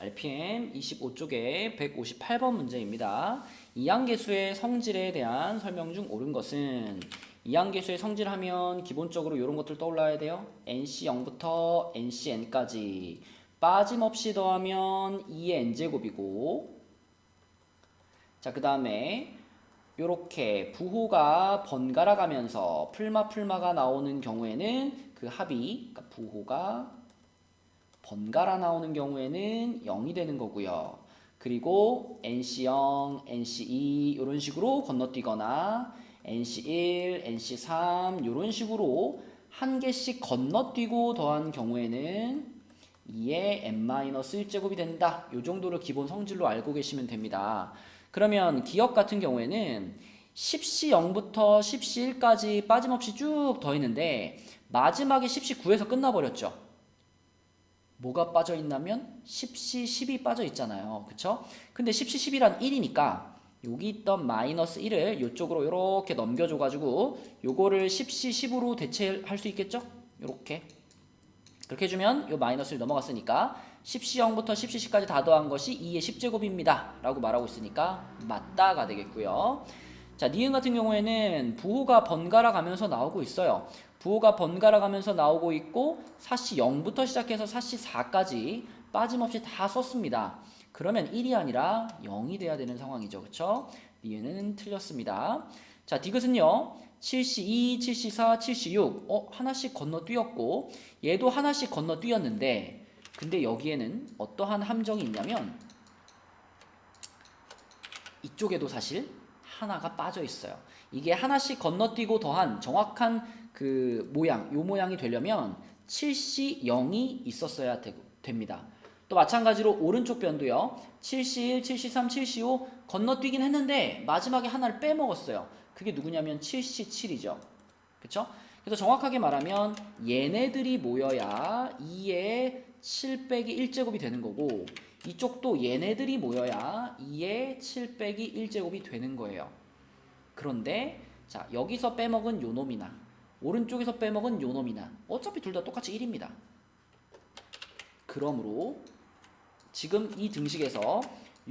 RPM 25쪽에 158번 문제입니다. 이항계수의 성질에 대한 설명 중 옳은 것은 이항계수의 성질 하면 기본적으로 이런 것들 떠올라야 돼요. NC0부터 NCN까지 빠짐없이 더하면 2의 n제곱이고 자, 그 다음에 요렇게 부호가 번갈아 가면서 풀마가 나오는 경우에는 그 합이 그러니까 부호가 번갈아 나오는 경우에는 0이 되는 거고요. 그리고 NC0, NC2 이런 식으로 건너뛰거나 NC1, NC3 이런 식으로 한 개씩 건너뛰고 더한 경우에는 2의 n-1제곱이 된다. 이 정도를 기본 성질로 알고 계시면 됩니다. 그러면 기억 같은 경우에는 10시 0부터 10시 1까지 빠짐없이 쭉 더했는데 마지막에 10시 9에서 끝나버렸죠. 뭐가 빠져 있냐면 10시 10이 빠져 있잖아요. 그쵸? 근데 10시 10이란 1이니까 여기 있던 마이너스 1을 이쪽으로 이렇게 넘겨줘가지고 요거를 10시 10으로 대체할 수 있겠죠? 요렇게 그렇게 해주면 요 마이너스를 넘어갔으니까 10시 0부터 10시 10까지 다 더한 것이 2의 10제곱입니다 라고 말하고 있으니까 맞다가 되겠고요. 자, 니은 같은 경우에는 부호가 번갈아 가면서 나오고 있어요. 부호가 번갈아 가면서 나오고 있고 사시 0부터 시작해서 사시 4까지 빠짐없이 다 썼습니다. 그러면 1이 아니라 0이 돼야 되는 상황이죠. 그쵸? 니은은 틀렸습니다. 자, 디귿은요. 7시2, 7시4, 7시6 하나씩 건너뛰었고 얘도 하나씩 건너뛰었는데 근데 여기에는 어떠한 함정이 있냐면 이쪽에도 사실 하나가 빠져 있어요. 이게 하나씩 건너뛰고 더한 정확한 그 모양, 요 모양이 되려면 7시 0이 있었어야 됩니다. 또 마찬가지로 오른쪽 변도요. 7시 1, 7시 3, 7시 5 건너뛰긴 했는데 마지막에 하나를 빼먹었어요. 그게 누구냐면 7시 7이죠. 그쵸? 그래서 정확하게 말하면 얘네들이 모여야 2의 7 빼기 1제곱이 되는 거고 이쪽도 얘네들이 모여야 2의 7 빼기 1제곱이 되는 거예요. 그런데 자, 여기서 빼먹은 요 놈이나 오른쪽에서 빼먹은 요 놈이나 어차피 둘 다 똑같이 1입니다. 그러므로 지금 이 등식에서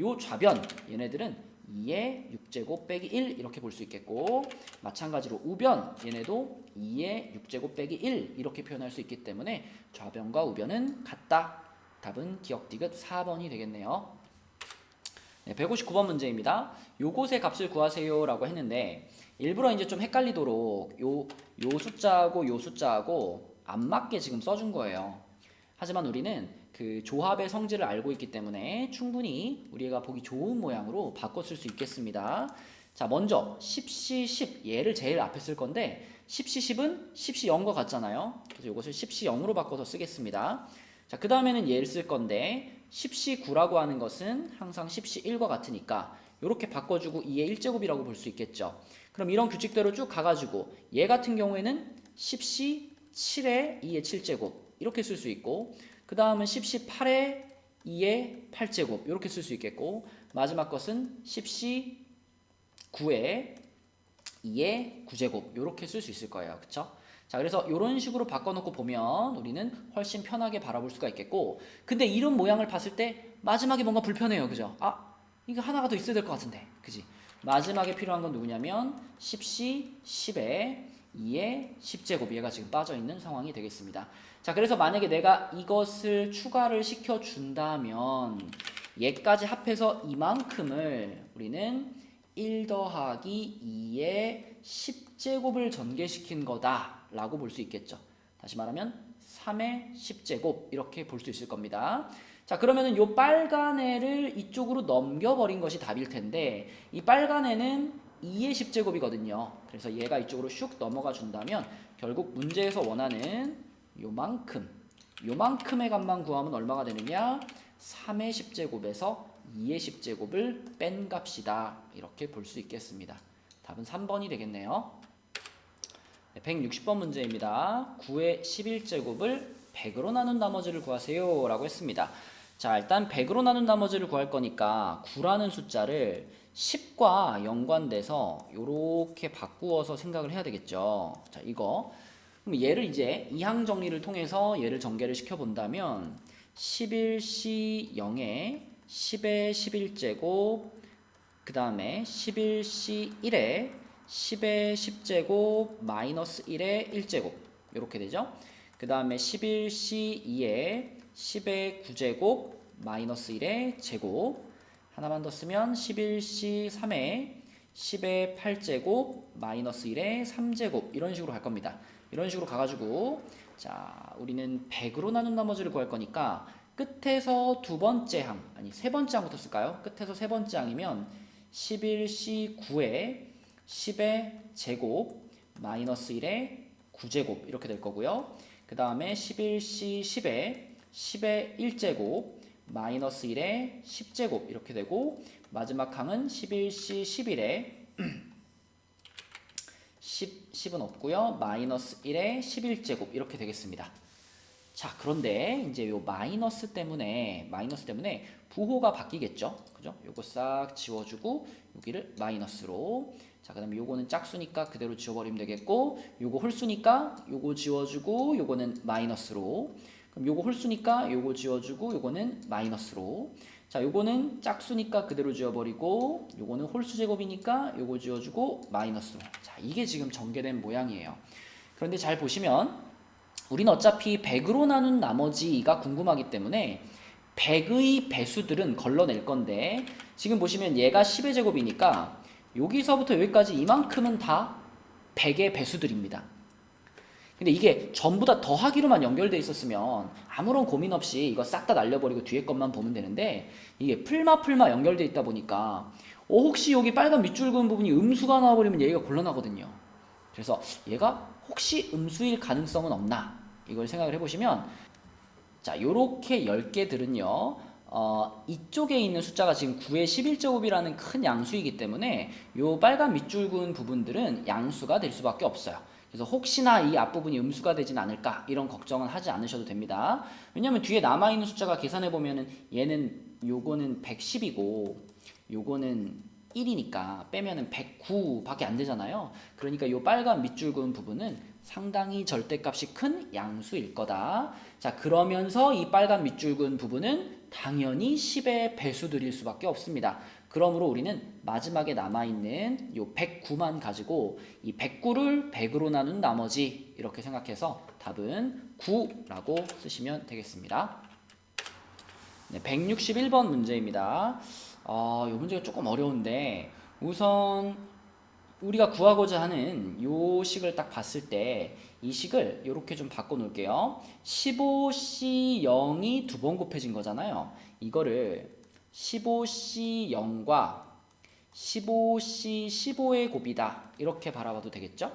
요 좌변 얘네들은 2의 6제곱 빼기 1 이렇게 볼 수 있겠고 마찬가지로 우변 얘네도 2의 6제곱 빼기 1 이렇게 표현할 수 있기 때문에 좌변과 우변은 같다. 답은 기억 디귿 4번이 되겠네요. 네, 159번 문제입니다. 요곳의 값을 구하세요 라고 했는데 일부러 이제 좀 헷갈리도록 요 숫자하고 요 숫자하고 안 맞게 지금 써준 거예요. 하지만 우리는 그 조합의 성질을 알고 있기 때문에 충분히 우리가 보기 좋은 모양으로 바꿔 쓸 수 있겠습니다. 자, 먼저 10시 10 얘를 제일 앞에 쓸 건데 10시 10은 10시 0과 같잖아요. 그래서 이것을 10시 0으로 바꿔서 쓰겠습니다. 자, 그 다음에는 얘를 쓸 건데 10시 9라고 하는 것은 항상 10시 1과 같으니까 이렇게 바꿔주고 2의 1제곱이라고 볼 수 있겠죠. 그럼 이런 규칙대로 쭉 가가지고 얘 같은 경우에는 10시 7에 2의 7제곱 이렇게 쓸 수 있고 그 다음은 10시 8에 2의 8제곱 이렇게 쓸 수 있겠고 마지막 것은 10시 9에 2의 9제곱 이렇게 쓸 수 있을 거예요. 그쵸? 자, 그래서 이런 식으로 바꿔놓고 보면 우리는 훨씬 편하게 바라볼 수가 있겠고 근데 이런 모양을 봤을 때 마지막에 뭔가 불편해요. 그죠? 아, 이거 하나가 더 있어야 될 것 같은데. 그지? 마지막에 필요한 건 누구냐면 10시 10에 2의 10제곱 얘가 지금 빠져있는 상황이 되겠습니다. 자, 그래서 만약에 내가 이것을 추가를 시켜준다면 얘까지 합해서 이만큼을 우리는 1 더하기 2의 10제곱을 전개시킨 거다 라고 볼 수 있겠죠. 다시 말하면 3의 10제곱 이렇게 볼 수 있을 겁니다. 자, 그러면은 요 빨간 애를 이쪽으로 넘겨버린 것이 답일 텐데 이 빨간 애는 2의 10제곱이거든요. 그래서 얘가 이쪽으로 슉 넘어가 준다면 결국 문제에서 원하는 요만큼의 값만 구하면 얼마가 되느냐 3의 10제곱에서 2의 10제곱을 뺀 값이다 이렇게 볼 수 있겠습니다. 답은 3번이 되겠네요. 네, 160번 문제입니다. 9의 11제곱을 100으로 나눈 나머지를 구하세요 라고 했습니다. 자, 일단 100으로 나눈 나머지를 구할 거니까 9라는 숫자를 10과 연관돼서 이렇게 바꾸어서 생각을 해야 되겠죠. 자, 이거 그럼 얘를 이제 이항 정리를 통해서 얘를 전개를 시켜 본다면 11C0에 10의 11제곱, 그 다음에 11C1에 10의 10제곱 마이너스 1의 1제곱 이렇게 되죠. 그 다음에 11C2에 10의 9제곱 마이너스 1의 제곱, 하나만 더 쓰면 11C3에 10의 8제곱 마이너스 1의 3제곱 이런 식으로 갈 겁니다. 이런 식으로 가가지고 자 우리는 100으로 나눈 나머지를 구할 거니까 끝에서 두 번째 항, 아니 세 번째 항부터 쓸까요? 끝에서 세 번째 항이면 11C9에 10의 제곱 마이너스 1의 9제곱 이렇게 될 거고요. 그 다음에 11C10에 10의 1제곱 마이너스 1의 10제곱 이렇게 되고, 마지막 항은 11C11에 10은 없고요. 마이너스 1의 11제곱 이렇게 되겠습니다. 자, 그런데 이제 요 마이너스 때문에 부호가 바뀌겠죠. 그죠? 요거 싹 지워주고 여기를 마이너스로. 자, 그다음에 요거는 짝수니까 그대로 지워버리면 되겠고, 요거 홀수니까 요거 지워주고 요거는 마이너스로. 그럼 요거 홀수니까 요거 지워주고 요거는 마이너스로. 자, 요거는 짝수니까 그대로 지워버리고 요거는 홀수 제곱이니까 요거 지워주고 마이너스로. 자, 이게 지금 전개된 모양이에요. 그런데 잘 보시면 우리는 어차피 100으로 나눈 나머지가 궁금하기 때문에 100의 배수들은 걸러낼 건데, 지금 보시면 얘가 10의 제곱이니까 여기서부터 여기까지 이만큼은 다 100의 배수들입니다. 근데 이게 전부 다 더하기로만 연결돼 있었으면 아무런 고민 없이 이거 싹 다 날려버리고 뒤에 것만 보면 되는데, 이게 풀마 연결돼 있다 보니까 혹시 여기 빨간 밑줄 그은 부분이 음수가 나와버리면 얘가 곤란하거든요. 그래서 얘가 혹시 음수일 가능성은 없나, 이걸 생각을 해보시면, 자 요렇게 10개들은요 이쪽에 있는 숫자가 지금 9의 11제곱이라는 큰 양수이기 때문에 요 빨간 밑줄 그은 부분들은 양수가 될 수밖에 없어요. 그래서 혹시나 이 앞부분이 음수가 되진 않을까 이런 걱정은 하지 않으셔도 됩니다. 왜냐면 뒤에 남아있는 숫자가 계산해보면은 요거는 110이고 요거는 1이니까 빼면은 109밖에 안 되잖아요. 그러니까 요 빨간 밑줄 그은 부분은 상당히 절대값이 큰 양수일 거다. 자, 그러면서 이 빨간 밑줄 그은 부분은 당연히 10의 배수들일 수밖에 없습니다. 그러므로 우리는 마지막에 남아있는 요 109만 가지고 이 109를 100으로 나눈 나머지 이렇게 생각해서 답은 9라고 쓰시면 되겠습니다. 네, 161번 문제입니다. 이 문제가 조금 어려운데, 우선 우리가 구하고자 하는 요 식을 딱 봤을 때 이 식을 이렇게 좀 바꿔 놓을게요. 15C0이 두 번 곱해진 거잖아요. 이거를 15C0과 15C15의 곱이다 이렇게 바라봐도 되겠죠?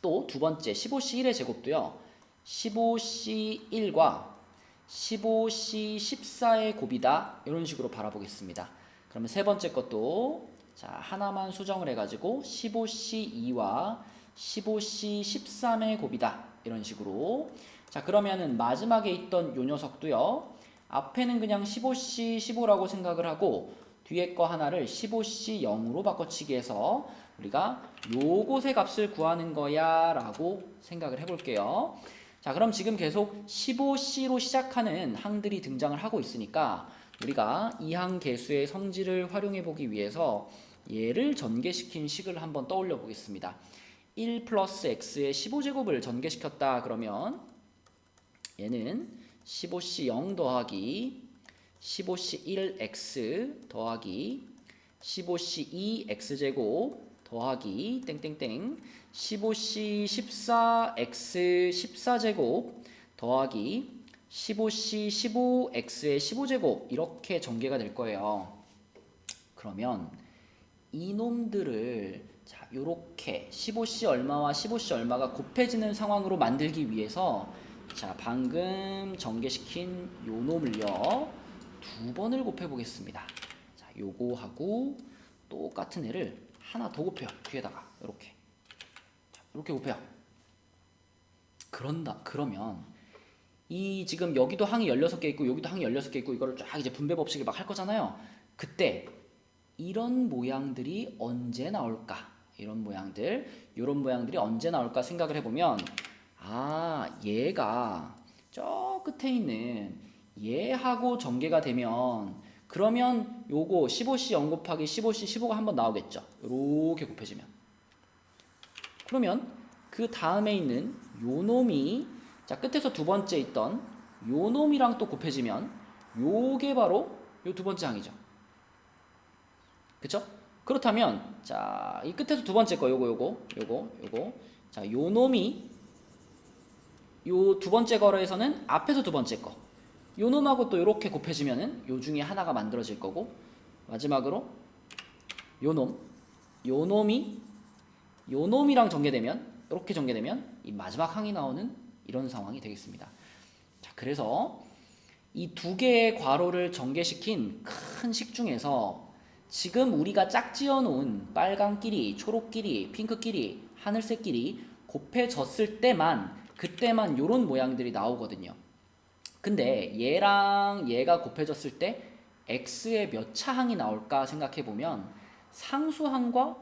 또 두 번째 15C1의 제곱도요, 15C1과 15C14의 곱이다 이런 식으로 바라보겠습니다. 그러면 세 번째 것도 자 하나만 수정을 해가지고 15C2와 15C13의 곱이다 이런 식으로. 자 그러면은 마지막에 있던 요 녀석도요, 앞에는 그냥 15C15라고 생각을 하고 뒤에 거 하나를 15C0으로 바꿔치기 해서 우리가 요것의 값을 구하는 거야 라고 생각을 해볼게요. 자 그럼 지금 계속 15C로 시작하는 항들이 등장을 하고 있으니까 우리가 이 항 개수의 성질을 활용해 보기 위해서 얘를 전개시킨 식을 한번 떠올려 보겠습니다. 1 플러스 x의 15제곱을 전개시켰다 그러면 얘는 15C0 더하기 15C1x 더하기 15C2x제곱 더하기 땡땡땡 15C14x 14제곱 더하기 15C15x의 15제곱 이렇게 전개가 될 거예요. 그러면 이놈들을 자 요렇게 15C 얼마와 15C 얼마가 곱해지는 상황으로 만들기 위해서 자 방금 전개시킨 요 놈을요 두 번을 곱해 보겠습니다. 자 요거하고 똑같은 애를 하나 더 곱해요. 뒤에다가 이렇게 곱해요. 그러면 이 지금 여기도 항이 16개 있고 여기도 항이 16개 있고 이거를 쫙 이제 분배 법칙을 막 할 거잖아요. 그때 이런 모양들이 언제 나올까? 이런 모양들이 언제 나올까 생각을 해보면, 아 얘가 저 끝에 있는 얘하고 전개가 되면 그러면 요거 15C 0 곱하기 15C 15가 한번 나오겠죠. 이렇게 곱해지면. 그러면 그 다음에 있는 요 놈이 자 끝에서 두 번째 있던 요 놈이랑 또 곱해지면 요게 바로 요 두 번째 항이죠. 그쵸? 그렇다면 자 이 끝에서 두 번째 거 요거 자 요 놈이 요 두 번째 거래에서는 앞에서 두 번째 거 요 놈하고 또 요렇게 곱해지면은 요 중에 하나가 만들어질 거고 마지막으로 요 놈이랑 전개되면 이렇게 전개되면 이 마지막 항이 나오는 이런 상황이 되겠습니다. 자, 그래서 이 두 개의 괄호를 전개시킨 큰 식 중에서 지금 우리가 짝지어 놓은 빨강끼리, 초록끼리, 핑크끼리, 하늘색끼리 곱해졌을 때만 그때만 요런 모양들이 나오거든요. 근데 얘랑 얘가 곱해졌을 때 x의 몇 차항이 나올까 생각해보면 상수항과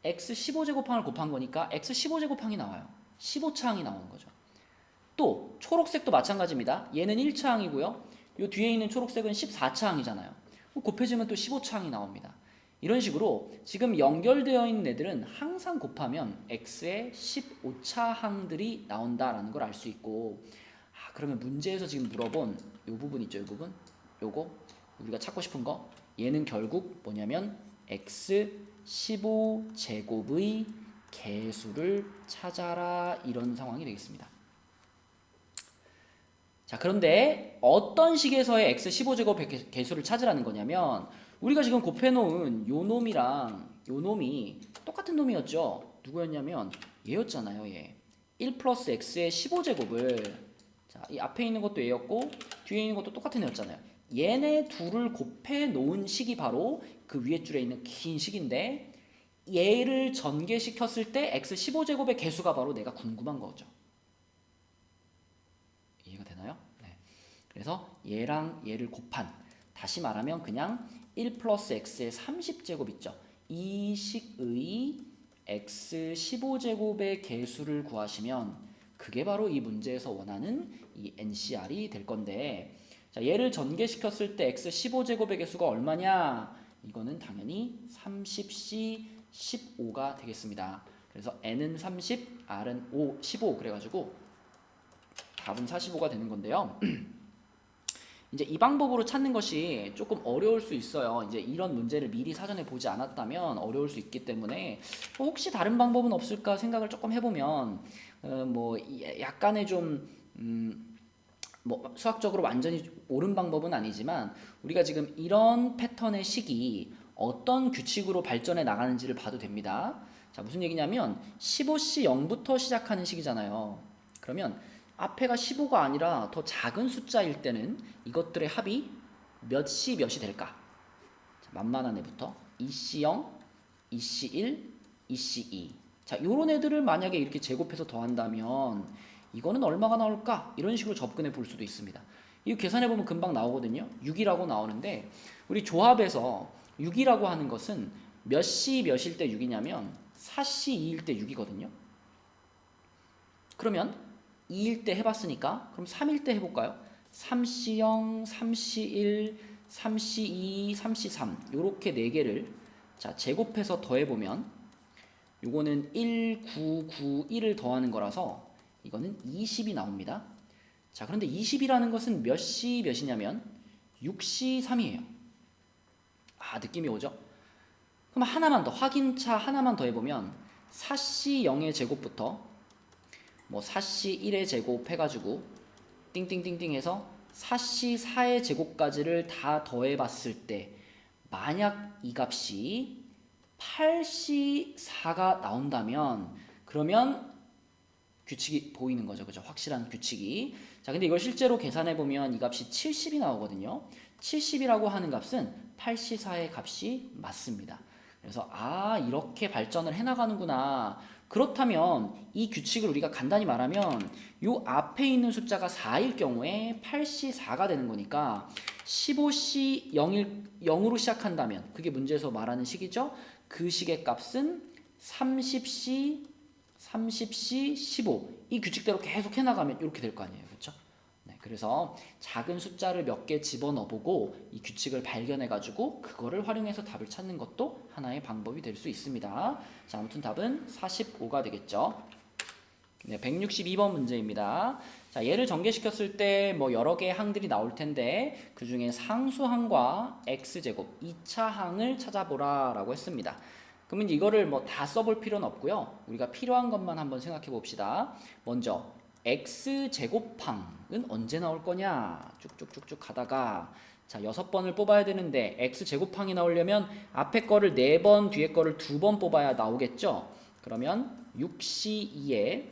x 15제곱항을 곱한 거니까 x 15제곱항이 나와요. 15차항이 나오는 거죠. 또 초록색도 마찬가지입니다. 얘는 1차항이고요. 요 뒤에 있는 초록색은 14차항이잖아요. 곱해지면 또 15차항이 나옵니다. 이런 식으로 지금 연결되어 있는 애들은 항상 곱하면 x의 15차항들이 나온다라는 걸 알 수 있고 그러면 문제에서 지금 물어본 요 부분 있죠. 요 부분 요거 우리가 찾고 싶은 거 얘는 결국 뭐냐면 x 15제곱의 개수를 찾아라 이런 상황이 되겠습니다. 자 그런데 어떤 식에서의 x 15제곱 개수를 찾으라는 거냐면 우리가 지금 곱해놓은 요 놈이랑 요 놈이 똑같은 놈이었죠. 누구였냐면 얘였잖아요. 얘 1 플러스 x의 15제곱을 자, 이 앞에 있는 것도 얘였고 뒤에 있는 것도 똑같은 애였잖아요. 얘네 둘을 곱해 놓은 식이 바로 그 위에 줄에 있는 긴 식인데 얘를 전개시켰을 때 x 15제곱의 개수가 바로 내가 궁금한 거죠. 이해가 되나요? 네. 그래서 얘랑 얘를 곱한 다시 말하면 그냥 1 플러스 x의 30제곱 있죠. 이 식의 x 15제곱의 개수를 구하시면 그게 바로 이 문제에서 원하는 이 NCR이 될 건데 자, 얘를 전개시켰을 때 x 15제곱의 개수가 얼마냐? 이거는 당연히 30C 15가 되겠습니다. 그래서 N은 30, R은 5, 15 그래가지고 답은 45가 되는 건데요. 이제 이 방법으로 찾는 것이 조금 어려울 수 있어요. 이제 이런 문제를 미리 사전에 보지 않았다면 어려울 수 있기 때문에 혹시 다른 방법은 없을까 생각을 조금 해보면 뭐 약간의 좀 뭐 수학적으로 완전히 옳은 방법은 아니지만 우리가 지금 이런 패턴의 식이 어떤 규칙으로 발전해 나가는지를 봐도 됩니다. 자 무슨 얘기냐면 15C 0부터 시작하는 식이잖아요. 그러면 앞에가 15가 아니라 더 작은 숫자일 때는 이것들의 합이 몇이 될까? 자, 만만한 애부터 2C0, 2C1, 2C2 자 요런 애들을 만약에 이렇게 제곱해서 더한다면 이거는 얼마가 나올까? 이런 식으로 접근해 볼 수도 있습니다. 이거 계산해 보면 금방 나오거든요. 6이라고 나오는데 우리 조합에서 6이라고 하는 것은 몇이 몇일 때 6이냐면 4시 2일 때 6이거든요. 그러면 2일 때 해봤으니까 그럼 3일 때 해볼까요? 3C0, 3C1, 3C2, 3C3 요렇게 4개를 자 제곱해서 더해보면 요거는 1, 9, 9, 1을 더하는 거라서 이거는 20이 나옵니다. 자 그런데 20이라는 것은 몇이냐면 6C 3이에요. 아 느낌이 오죠? 그럼 하나만 더 확인차 하나만 더 해보면 4C 0의 제곱부터 뭐 4C 1의 제곱 해가지고 띵띵띵띵 해서 4C 4의 제곱까지를 다 더해봤을 때 만약 이 값이 8C 4가 나온다면 그러면 규칙이 보이는 거죠. 그죠? 확실한 규칙이. 자, 근데 이걸 실제로 계산해 보면 이 값이 70이 나오거든요. 70이라고 하는 값은 8C4의 값이 맞습니다. 그래서 아, 이렇게 발전을 해 나가는구나. 그렇다면 이 규칙을 우리가 간단히 말하면 요 앞에 있는 숫자가 4일 경우에 8C4가 되는 거니까 15C 0으로 시작한다면 그게 문제에서 말하는 식이죠. 그 식의 값은 30C 15. 이 규칙대로 계속 해나가면 이렇게 될 거 아니에요. 그렇죠? 네. 그래서 작은 숫자를 몇 개 집어넣어보고 이 규칙을 발견해가지고 그거를 활용해서 답을 찾는 것도 하나의 방법이 될 수 있습니다. 자, 아무튼 답은 45가 되겠죠. 네, 162번 문제입니다. 자, 얘를 전개시켰을 때 뭐 여러 개의 항들이 나올 텐데 그 중에 상수항과 x제곱 2차 항을 찾아보라 라고 했습니다. 그러면 이거를 뭐 다 써볼 필요는 없고요. 우리가 필요한 것만 한번 생각해 봅시다. 먼저 x제곱항은 언제 나올 거냐? 쭉쭉쭉쭉 가다가 자, 6번을 뽑아야 되는데 x제곱항이 나오려면 앞에 거를 4번, 뒤에 거를 2번 뽑아야 나오겠죠? 그러면 6c2에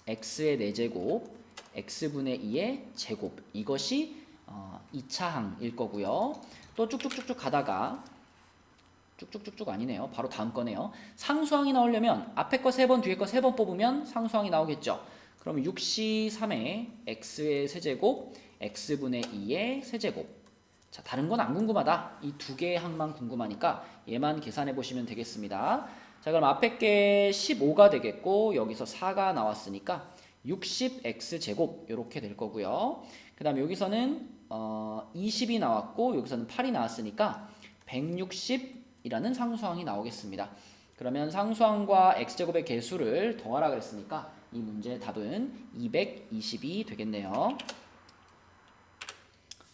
x의 4제곱, x분의 2의 제곱, 이것이 2차 항일 거고요. 또 쭉쭉쭉쭉 가다가 쭉쭉쭉쭉 아니네요. 바로 다음 거네요. 상수항이 나오려면 앞에 거 3번, 뒤에 거 3번 뽑으면 상수항이 나오겠죠. 그럼 6c3에 x의 세제곱, x분의 2의 세제곱. 자, 다른 건 안 궁금하다. 이 두 개의 항만 궁금하니까 얘만 계산해 보시면 되겠습니다. 자, 그럼 앞에 게 15가 되겠고 여기서 4가 나왔으니까 60x제곱 이렇게 될 거고요. 그 다음에 여기서는 20이 나왔고 여기서는 8이 나왔으니까 160이라는 상수항이 나오겠습니다. 그러면 상수항과 x제곱의 개수를 더하라 그랬으니까 이 문제의 답은 220이 되겠네요.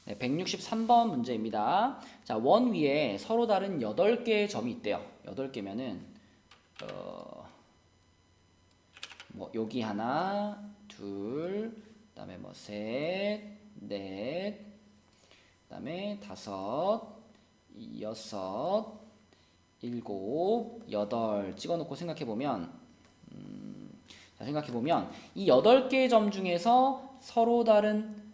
네, 163번 문제입니다. 자, 원 위에 서로 다른 8개의 점이 있대요. 8개면은 뭐 여기 하나, 둘, 그다음에 뭐 셋, 넷, 그다음에 다섯, 여섯, 일곱, 여덟 찍어놓고 생각해보면 자, 생각해보면 이 8개의 점 중에서 서로 다른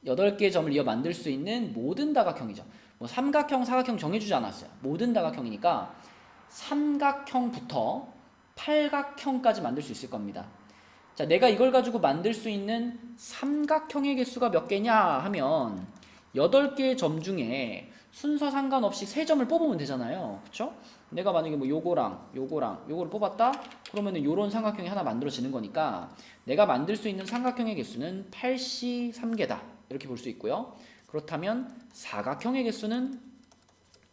8개의 점을 이어 만들 수 있는 모든 다각형이죠. 뭐 삼각형, 사각형 정해주지 않았어요. 모든 다각형이니까 삼각형부터 팔각형까지 만들 수 있을 겁니다. 자, 내가 이걸 가지고 만들 수 있는 삼각형의 개수가 몇 개냐 하면 8개의 점 중에 순서 상관없이 3점을 뽑으면 되잖아요. 그쵸? 내가 만약에 뭐 요거를 뽑았다? 그러면은 요런 삼각형이 하나 만들어지는 거니까 내가 만들 수 있는 삼각형의 개수는 83개다. 이렇게 볼 수 있고요. 그렇다면 사각형의 개수는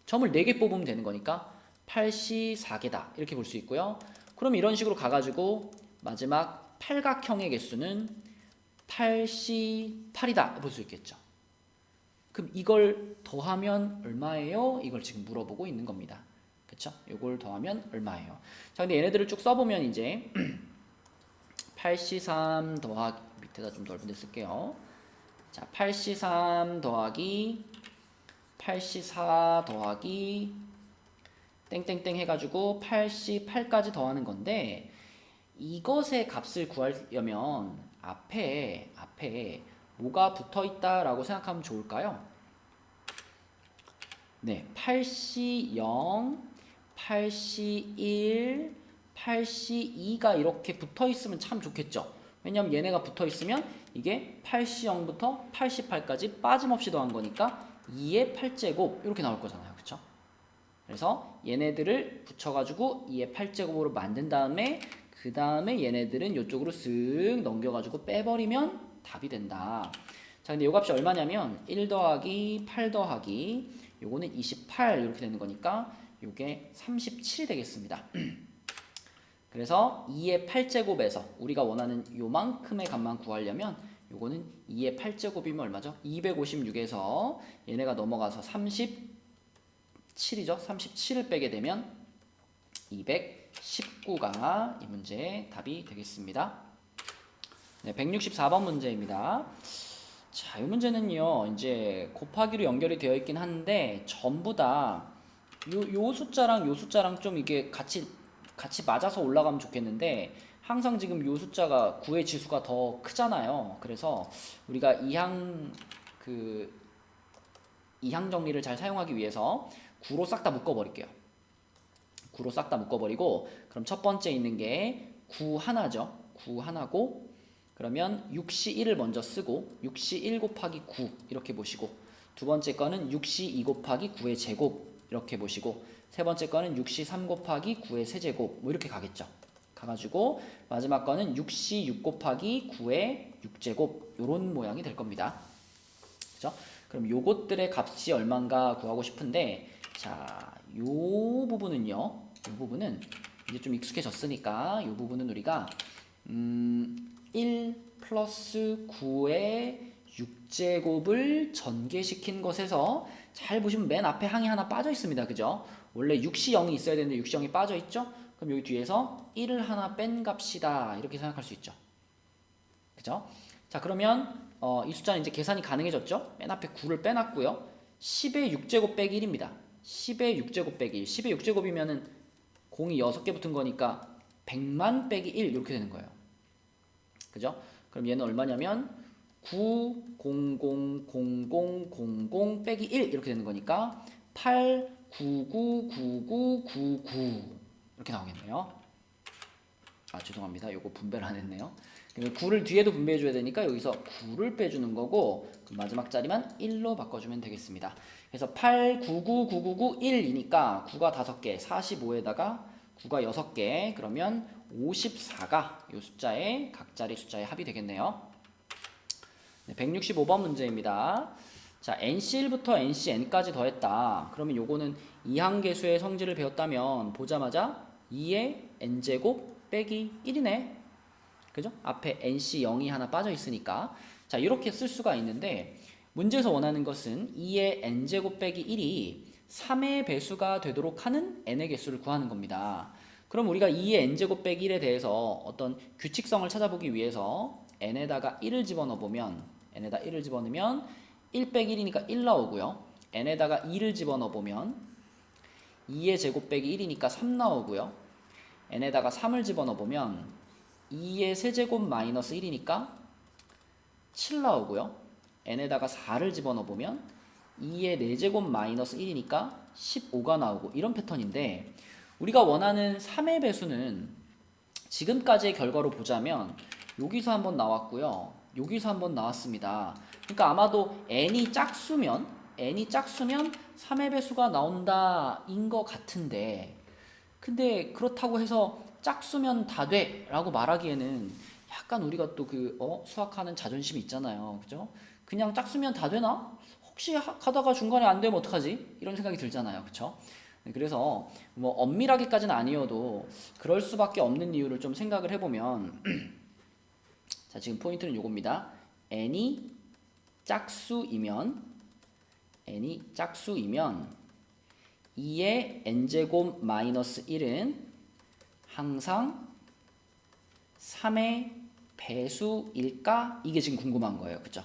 점을 4개 뽑으면 되는 거니까 84개다. 이렇게 볼 수 있고요. 그럼 이런 식으로 가가지고 마지막 팔각형의 개수는 88이다. 볼 수 있겠죠. 그럼 이걸 더하면 얼마예요? 이걸 지금 물어보고 있는 겁니다. 그쵸? 이걸 더하면 얼마예요? 자, 근데 얘네들을 쭉 써보면 이제 83 더하기 밑에다 좀 넓은 데 쓸게요. 자, 83 더하기 84 더하기 땡땡땡 해가지고 88까지 더하는 건데 이것의 값을 구하려면 앞에 뭐가 붙어있다라고 생각하면 좋을까요? 네, 8C0, 8C1, 8C2가 이렇게 붙어있으면 참 좋겠죠. 왜냐면 얘네가 붙어있으면 이게 8C0부터 88까지 빠짐없이 더한 거니까 2의 8제곱 이렇게 나올 거잖아요. 그쵸? 그래서 얘네들을 붙여가지고 2의 8제곱으로 만든 다음에 그 다음에 얘네들은 이쪽으로 쓱 넘겨가지고 빼버리면 답이 된다. 자, 근데 요 값이 얼마냐면 1 더하기 8 더하기 요거는 28 이렇게 되는 거니까 요게 37이 되겠습니다. 그래서 2의 8제곱에서 우리가 원하는 요만큼의 값만 구하려면 요거는 2의 8제곱이면 얼마죠? 256에서 얘네가 넘어가서 37이죠. 37을 빼게 되면 219가 이 문제의 답이 되겠습니다. 네, 164번 문제입니다. 자, 이 문제는요, 이제 곱하기로 연결이 되어 있긴 한데 전부 다 요 숫자랑 요 숫자랑 좀 이게 같이 맞아서 올라가면 좋겠는데 항상 지금 요 숫자가 9의 지수가 더 크잖아요. 그래서 우리가 이항 정리를 잘 사용하기 위해서 9로 싹 다 묶어버릴게요. 9로 싹 다 묶어버리고 그럼 첫 번째 있는 게 9 하나죠. 9 하나고 그러면 6C1을 먼저 쓰고 6C1 곱하기 9 이렇게 보시고 두 번째 거는 6C2 곱하기 9의 제곱 이렇게 보시고 세 번째 거는 6C3 곱하기 9의 세제곱 뭐 이렇게 가겠죠. 가가지고 마지막 거는 6C 6 곱하기 9의 6제곱 요런 모양이 될 겁니다. 그죠? 그럼 요것들의 값이 얼마인가 구하고 싶은데 자, 요 부분은요. 요 부분은 이제 좀 익숙해졌으니까 요 부분은 우리가 1 플러스 9의 6제곱을 전개시킨 것에서 잘 보시면 맨 앞에 항이 하나 빠져 있습니다. 그죠? 원래 6시 0이 있어야 되는데 6시 0이 빠져 있죠? 그럼 여기 뒤에서 1을 하나 뺀 값이다. 이렇게 생각할 수 있죠. 그죠? 자, 그러면 이 숫자는 이제 계산이 가능해졌죠? 맨 앞에 9를 빼놨고요. 10의 6제곱 빼기 1입니다. 10의 6제곱 빼기 1. 10의 6제곱이면은 공이 6개 붙은 거니까 100만 빼기 1 이렇게 되는 거예요. 그죠? 그럼 얘는 얼마냐면 9, 0, 0, 0, 0, 0, 0 빼기 1 이렇게 되는 거니까 8, 9, 9, 9, 9, 9, 9 이렇게 나오겠네요. 아, 죄송합니다. 요거 분배를 안 했네요. 9를 뒤에도 분배해 줘야 되니까 여기서 9를 빼주는 거고 마지막 자리만 1로 바꿔주면 되겠습니다. 그래서 8, 9, 9, 9, 9, 9, 1이니까 9가 5개, 45에다가 9가 6개, 그러면 54가 이 숫자의 각자리 숫자의 합이 되겠네요. 네, 165번 문제입니다. 자, NC1부터 NCN까지 더했다. 그러면 요거는 이항계수의 성질을 배웠다면 보자마자 2의 N제곱 빼기 1이네. 그죠? 앞에 NC0이 하나 빠져 있으니까. 자, 이렇게 쓸 수가 있는데 문제에서 원하는 것은 2의 N제곱 빼기 1이 3의 배수가 되도록 하는 N의 개수를 구하는 겁니다. 그럼 우리가 2의 N제곱 빼기 1에 대해서 어떤 규칙성을 찾아보기 위해서 N에다가 1을 집어넣어 보면 N에다 1을 집어넣으면 1 빼기 1이니까 1 나오고요. N에다가 2를 집어넣어 보면 2의 제곱 빼기 1이니까 3 나오고요. N에다가 3을 집어넣어 보면 2의 세제곱 마이너스 1이니까 7 나오고요. N에다가 4를 집어넣어 보면 2의 4제곱 마이너스 1이니까 15가 나오고 이런 패턴인데 우리가 원하는 3의 배수는 지금까지의 결과로 보자면 여기서 한번 나왔고요. 여기서 한번 나왔습니다. 그러니까 아마도 n이 짝수면 3의 배수가 나온다인 것 같은데 근데 그렇다고 해서 짝수면 다 돼 라고 말하기에는 약간 우리가 또 수학하는 자존심이 있잖아요. 그죠? 그냥 짝수면 다 되나? 혹시 가다가 중간에 안 되면 어떡하지? 이런 생각이 들잖아요. 그쵸? 그래서 뭐 엄밀하게까지는 아니어도 그럴 수밖에 없는 이유를 좀 생각을 해보면 자, 지금 포인트는 요겁니다. n이 짝수이면 2의 n제곱 마이너스 1은 항상 3의 배수일까? 이게 지금 궁금한 거예요. 그죠?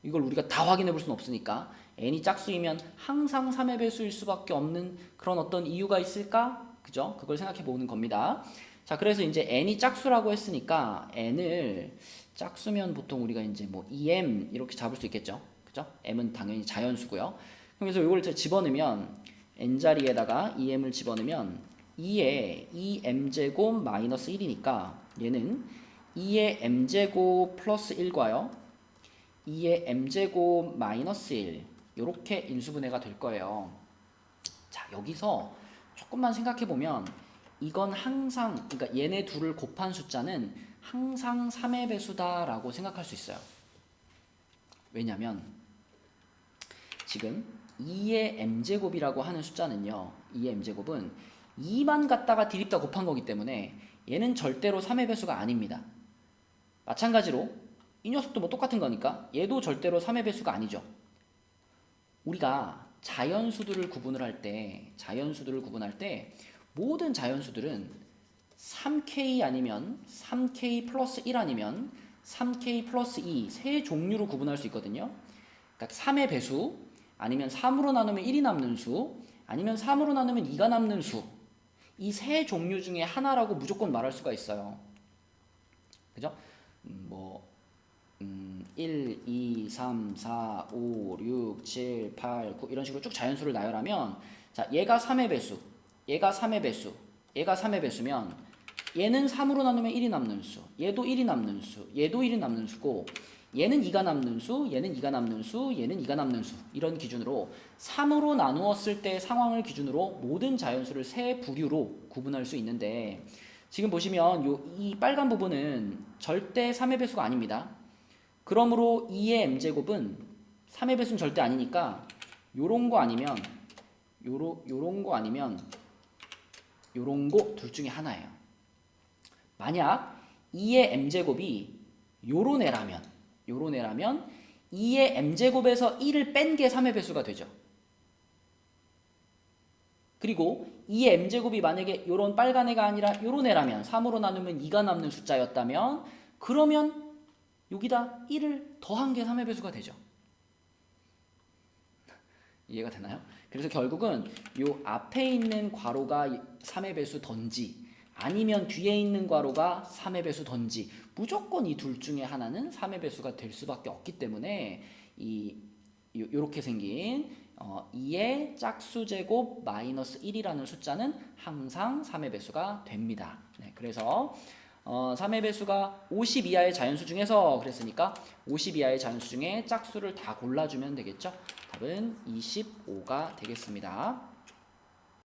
이걸 우리가 다 확인해 볼 수는 없으니까 n이 짝수이면 항상 3의 배수일 수밖에 없는 그런 어떤 이유가 있을까? 그죠? 그걸 생각해 보는 겁니다. 자, 그래서 이제 n이 짝수라고 했으니까 n을 짝수면 보통 우리가 이제 뭐 2m 이렇게 잡을 수 있겠죠? 그죠? m은 당연히 자연수고요. 그래서 이걸 집어넣으면 n 자리에다가 2m을 집어넣으면 2의 2m제곱 마이너스 1이니까 얘는 2의 m제곱 플러스 1과요. 2의 m제곱 마이너스 1 이렇게 인수분해가 될 거예요. 자, 여기서 조금만 생각해보면 이건 항상 그러니까 얘네 둘을 곱한 숫자는 항상 3의 배수다라고 생각할 수 있어요. 왜냐면 지금 2의 m제곱이라고 하는 숫자는요. 2의 m제곱은 2만 갖다가 디립다 곱한 거기 때문에 얘는 절대로 3의 배수가 아닙니다. 마찬가지로 이 녀석도 뭐 똑같은 거니까 얘도 절대로 3의 배수가 아니죠. 우리가 자연수들을 구분을 할 때 모든 자연수들은 3K 아니면 3K 플러스 1 아니면 3K 플러스 2 세 종류로 구분할 수 있거든요. 그러니까 3의 배수 아니면 3으로 나누면 1이 남는 수 아니면 3으로 나누면 2가 남는 수 이 세 종류 중에 하나라고 무조건 말할 수가 있어요. 그죠? 1, 2, 3, 4, 5, 6, 7, 8, 9 이런 식으로 쭉 자연수를 나열하면 자, 얘가 3의 배수, 얘가 3의 배수, 얘가 3의 배수면 얘는 3으로 나누면 1이 남는 수, 얘도 1이 남는 수, 얘도 1이 남는 수고 얘는 2가 남는 수, 얘는 2가 남는 수, 얘는 2가 남는 수 이런 기준으로 3으로 나누었을 때 상황을 기준으로 모든 자연수를 세 부류로 구분할 수 있는데 지금 보시면 이 빨간 부분은 절대 3의 배수가 아닙니다. 그러므로 2의 m제곱은 3의 배수는 절대 아니니까 요런 거 아니면 요런 거 아니면 요런 거 둘 중에 하나예요. 만약 2의 m제곱이 요런 애라면 2의 m제곱에서 1을 뺀 게 3의 배수가 되죠. 그리고 2의 m제곱이 만약에 요런 빨간 애가 아니라 요런 애라면 3으로 나누면 2가 남는 숫자였다면 그러면 여기다 1을 더한 게 3의 배수가 되죠. 이해가 되나요? 그래서 결국은 요 앞에 있는 괄호가 3의 배수던지 아니면 뒤에 있는 괄호가 3의 배수던지 무조건 이 둘 중에 하나는 3의 배수가 될 수밖에 없기 때문에 요렇게 생긴 2의 짝수제곱 마이너스 1이라는 숫자는 항상 3의 배수가 됩니다. 네, 그래서 3의 배수가 50 이하의 자연수 중에서 그랬으니까 50 이하의 자연수 중에 짝수를 다 골라주면 되겠죠. 답은 25가 되겠습니다.